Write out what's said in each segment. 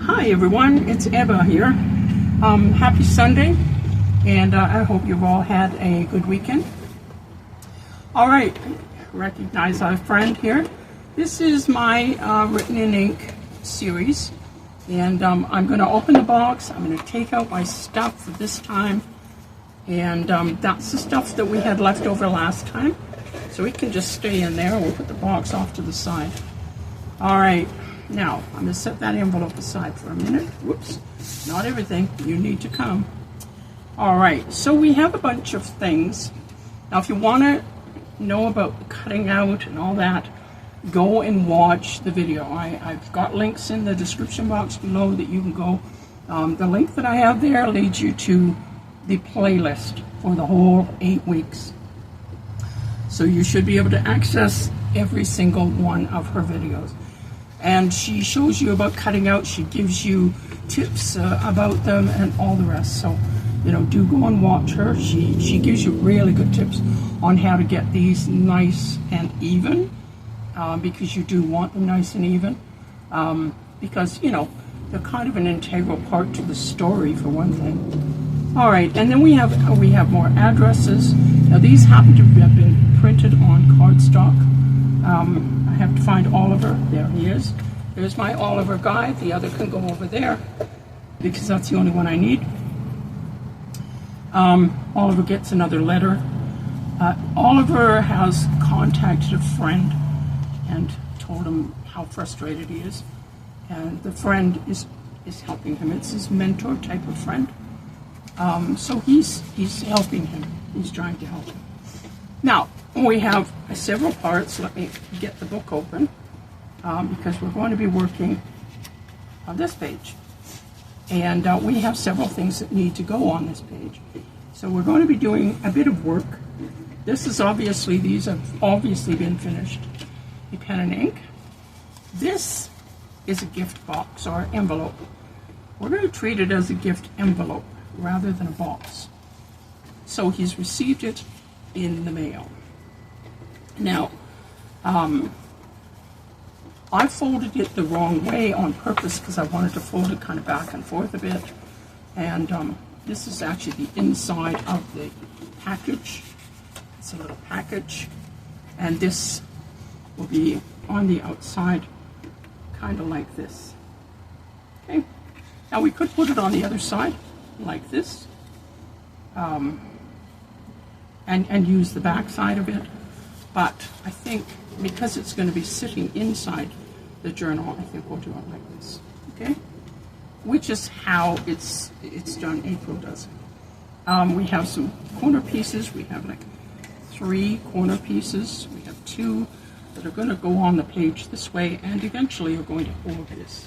Hi everyone, it's Ebba here. Happy Sunday, and I hope you've all had a good weekend. Alright, recognize our friend here. This is my written in ink series, and I'm going to open the box. I'm going to take out my stuff for this time, and that's the stuff that we had left over last time, so it can just stay in there. We'll put the box off to the side. Alright. Now, I'm going to set that envelope aside for a minute. Whoops, not everything. You need to come. Alright, so we have a bunch of things. Now, if you want to know about cutting out and all that, go and watch the video. I've got links in the description box below that you can go. The link that I have there leads you to the playlist for the whole 8 weeks. So you should be able to access every single one of her videos. And she shows you about cutting out. She gives you tips about them and all the rest. So, you know, do go and watch her. She gives you really good tips on how to get these nice and even, because you do want them nice and even, because, you know, they're kind of an integral part to the story, for one thing. All right, and then we have more addresses. Now, these happen to have been printed on cardstock. I have to find Oliver. There he is. There's my Oliver guy. The other can go over there because that's the only one I need. Oliver gets another letter. Oliver has contacted a friend and told him how frustrated he is. And the friend is helping him. It's his mentor type of friend. So he's helping him. He's trying to help him. Now, we have several parts. Let me get the book open, because we're going to be working on this page. And we have several things that need to go on this page. So we're going to be doing a bit of work. These have obviously been finished. A pen and ink. This is a gift box or envelope. We're going to treat it as a gift envelope rather than a box. So he's received it in the mail. Now, I folded it the wrong way on purpose because I wanted to fold it kind of back and forth a bit. And this is actually the inside of the package. It's a little package. And this will be on the outside, kind of like this. Okay. Now, we could put it on the other side, like this. And use the back side of it. But I think because it's going to be sitting inside the journal, I think we'll do it like this, okay? Which is how it's done. Apryl does it. We have some corner pieces. We have like 3 corner pieces. We have 2 that are going to go on the page this way and eventually are going to hold this.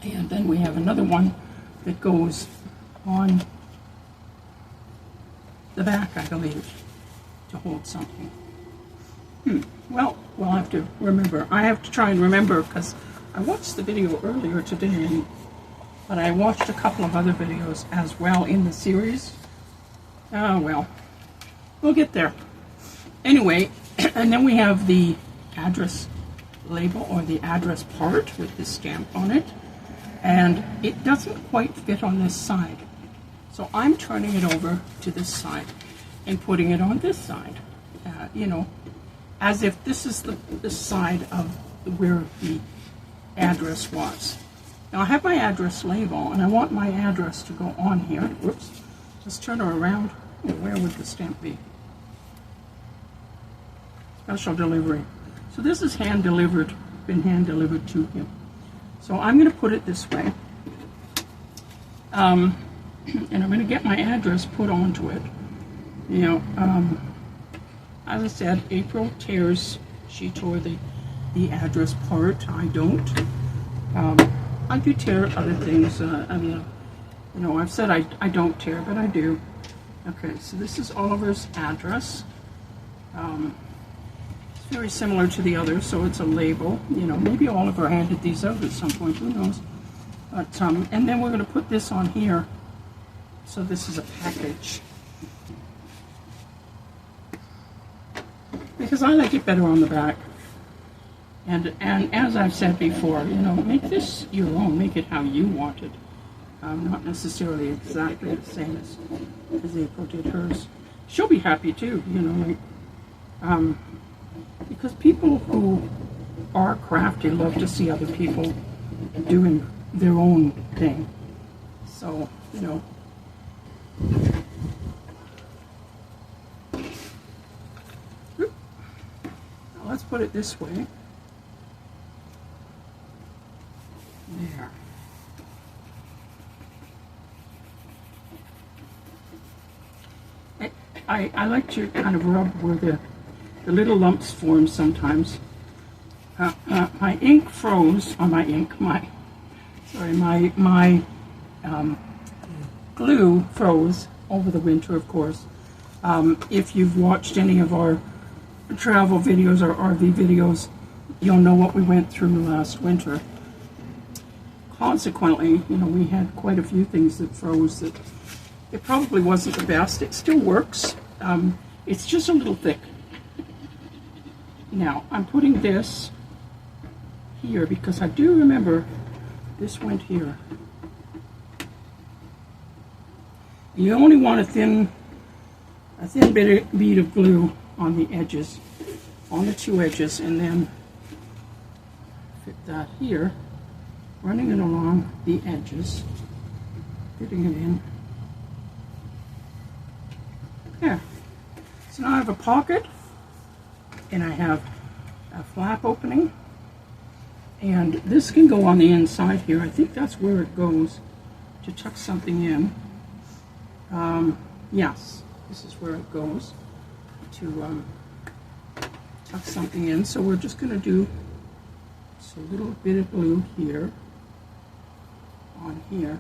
And then we have another one that goes on the back, I believe, to hold something. Well, we'll have to remember. I have to try and remember because I watched the video earlier today, but I watched a couple of other videos as well in the series. Oh, well, we'll get there. Anyway, and then we have the address label or the address part with the stamp on it, and it doesn't quite fit on this side. So I'm turning it over to this side and putting it on this side, you know, as if this is the side of where the address was. Now I have my address label and I want my address to go on here. Whoops, let's turn her around. Where would the stamp be? Special delivery. So this is hand delivered, been hand delivered to him. So I'm going to put it this way. And I'm going to get my address put onto it. You know, as I said, Apryl tears. She tore the address part. I don't. I do tear other things. I mean, you know, I've said I don't tear, but I do. Okay, so this is Oliver's address. It's very similar to the others, so it's a label. You know, maybe Oliver handed these out at some point. Who knows? But and then we're going to put this on here. So this is a package. Because I like it better on the back. And as I've said before, you know, make this your own. Make it how you want it. Not necessarily exactly the same as April did hers. She'll be happy too, you know, like, because people who are crafty love to see other people doing their own thing. So, you know. Now let's put it this way. There. I like to kind of rub where the little lumps form sometimes. My ink froze on my glue froze over the winter, of course. If you've watched any of our travel videos or RV videos, you'll know what we went through last winter. Consequently, you know, we had quite a few things that froze. That it probably wasn't the best. It still works. It's just a little thick. Now, I'm putting this here because I do remember this went here. You only want a thin bead of glue on the edges, on the two edges, and then fit that here, running it along the edges, fitting it in. There. So now I have a pocket, and I have a flap opening, and this can go on the inside here. I think that's where it goes to tuck something in. Yes, this is where it goes to tuck something in. So we're just going to do just a little bit of glue here on here.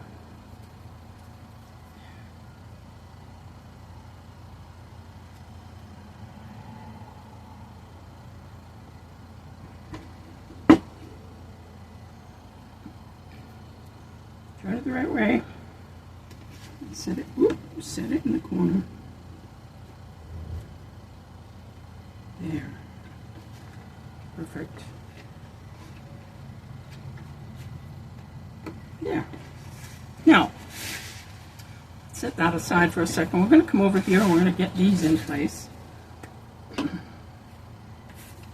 Try it the right way. Set it, set it in the corner. There. Perfect. There. Now, set that aside for a second. We're going to come over here and we're going to get these in place.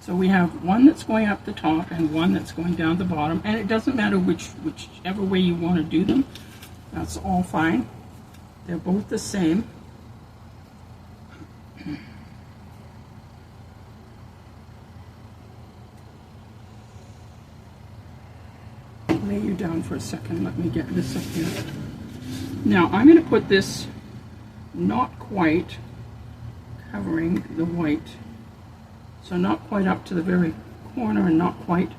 So we have one that's going up the top and one that's going down the bottom, and it doesn't matter whichever way you want to do them. That's all fine. They're both the same. Lay you down for a second. Let me get this up here. Now I'm going to put this not quite covering the white. So not quite up to the very corner and not quite,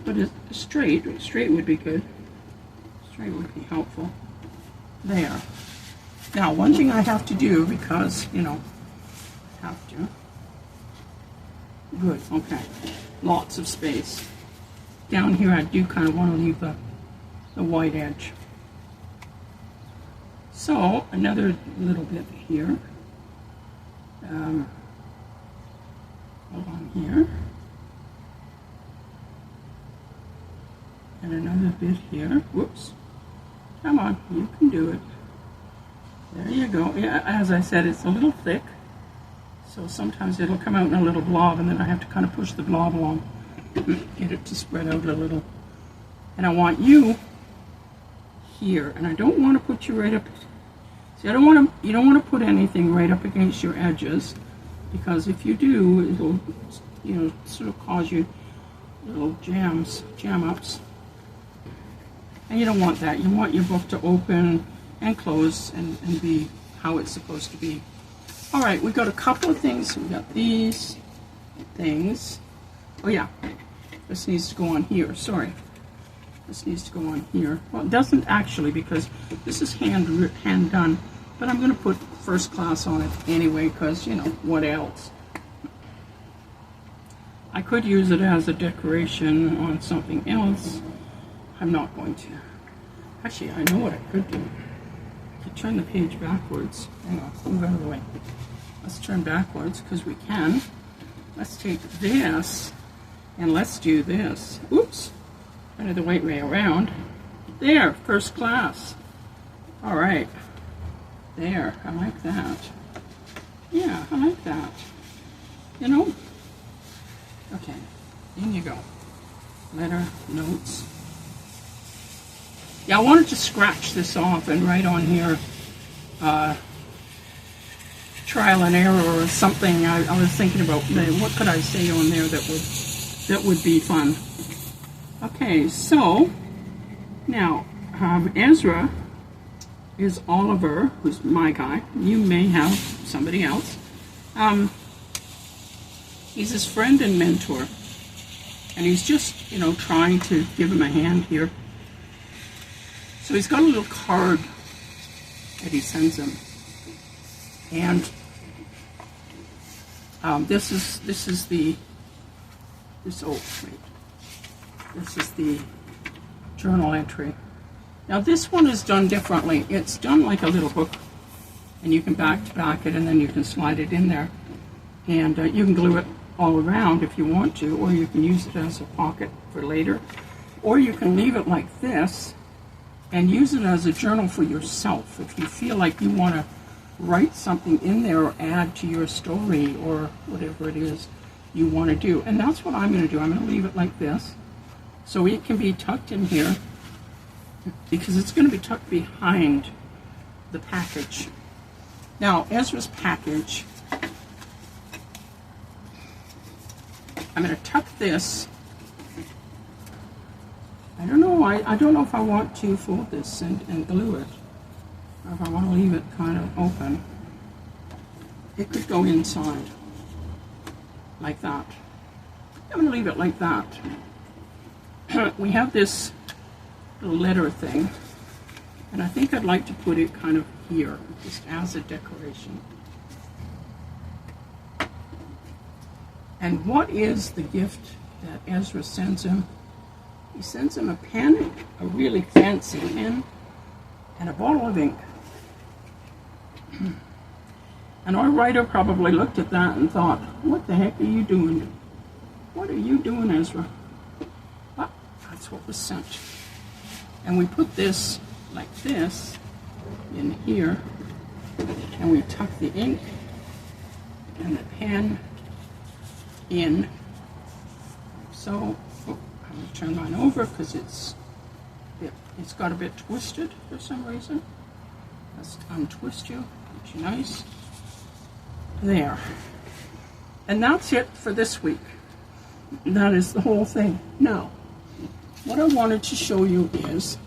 but it's straight. Straight would be good. Straight would be helpful. There. Now, one thing I have to do, because, you know, I have to. Good, okay. Lots of space. Down here, I do kind of want to leave the white edge. So, another little bit here. Along here. And another bit here. Whoops. Come on, you can do it. There you go. Yeah, as I said, it's a little thick, so sometimes it'll come out in a little blob, and then I have to kind of push the blob along, get it to spread out a little. And I want you here, and I don't want to put you right up. See, you don't want to put anything right up against your edges, because if you do, it'll, you know, sort of cause you little jam-ups. And you don't want that. You want your book to open and close and be how it's supposed to be. All right, we got a couple of things. We got these things. Oh yeah, this needs to go on here. Sorry, this needs to go on here. Well, it doesn't actually, because this is hand done. But I'm going to put first class on it anyway, because, you know, what else? I could use it as a decoration on something else. I'm not going to. Actually, I know what I could do. I could turn the page backwards. Hang on, move out of the way. Let's turn backwards, because we can. Let's take this, And let's do this. Oops, kind of the right way around. There, first class. All right, there, I like that. Yeah, I like that. You know? Okay, in you go. Letter, notes. Yeah, I wanted to scratch this off and write on here trial and error or something. I was thinking about what could I say on there that would be fun. Okay, so now Ezra is Oliver, who's my guy. You may have somebody else. He's his friend and mentor, and he's just, you know, trying to give him a hand here. So he's got a little card that he sends him, and this is the journal entry. Now this one is done differently. It's done like a little book, and you can back it, and then you can slide it in there, and you can glue it all around if you want to, or you can use it as a pocket for later, or you can leave it like this and use it as a journal for yourself if you feel like you want to write something in there or add to your story or whatever it is you want to do. And that's what I'm going to do. I'm going to leave it like this so it can be tucked in here, because it's going to be tucked behind the package. Now, Ezra's package, I'm going to tuck this. I don't know. I don't know if I want to fold this and glue it, or if I want to leave it kind of open. It could go inside like that. I'm going to leave it like that. We have this little letter thing, and I think I'd like to put it kind of here, just as a decoration. And what is the gift that Ezra sends him? He sends him a pen, a really fancy pen, and a bottle of ink. And our writer probably looked at that and thought, what the heck are you doing? What are you doing, Ezra? But that's what was sent. And we put this like this in here, and we tuck the ink and the pen in. So I'm going to turn mine over because it's got a bit twisted for some reason. Let's untwist you, get you nice. There. And that's it for this week. That is the whole thing. Now, what I wanted to show you is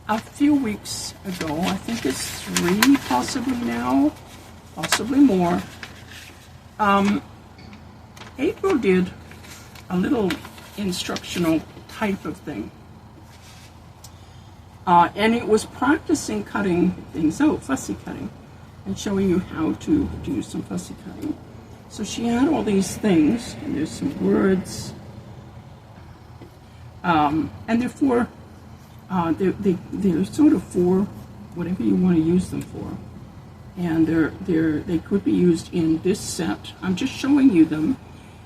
a few weeks ago, I think it's 3 possibly now, possibly more, Apryl did a little instructional type of thing. And it was practicing cutting things out, fussy cutting, and showing you how to do some fussy cutting. So she had all these things, and there's some words, and they're for, they're sort of for whatever you want to use them for. And they could be used in this set. I'm just showing you them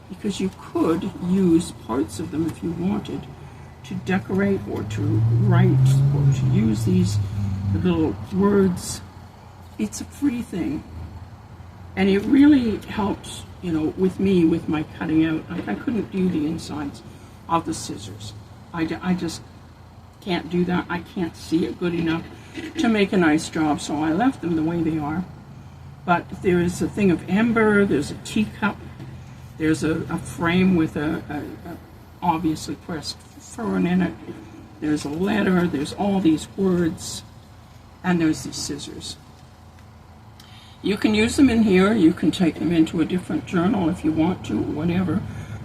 because you could use parts of them if you wanted to decorate or to write or to use these little words. It's a free thing, and it really helps, you know, with me with my cutting out. Like, I couldn't do the insides of the scissors. I just can't do that. I can't see it good enough to make a nice job, so I left them the way they are. But there is a thing of ember, there's a teacup, there's a frame with a obviously pressed fern in it, there's a letter, there's all these words, and there's these scissors. You can use them in here, you can take them into a different journal if you want to, or whatever,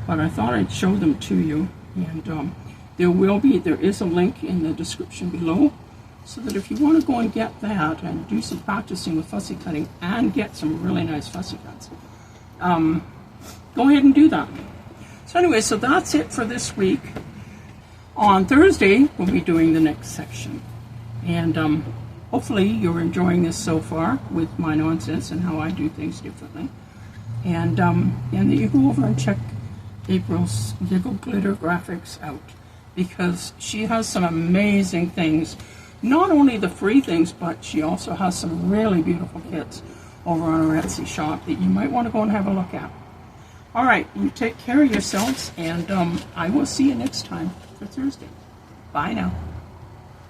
but I thought I'd show them to you. And there is a link in the description below, so that if you want to go and get that and do some practicing with fussy cutting and get some really nice fussy cuts, go ahead and do that. So anyway, so that's it for this week. On Thursday, we'll be doing the next section. And hopefully you're enjoying this so far with my nonsense and how I do things differently. And that you go over and check April's Giggle Glitter Graphics out, because she has some amazing things. Not only the free things, but she also has some really beautiful kits over on her Etsy shop that you might want to go and have a look at. All right, you take care of yourselves, and I will see you next time for Thursday. Bye now.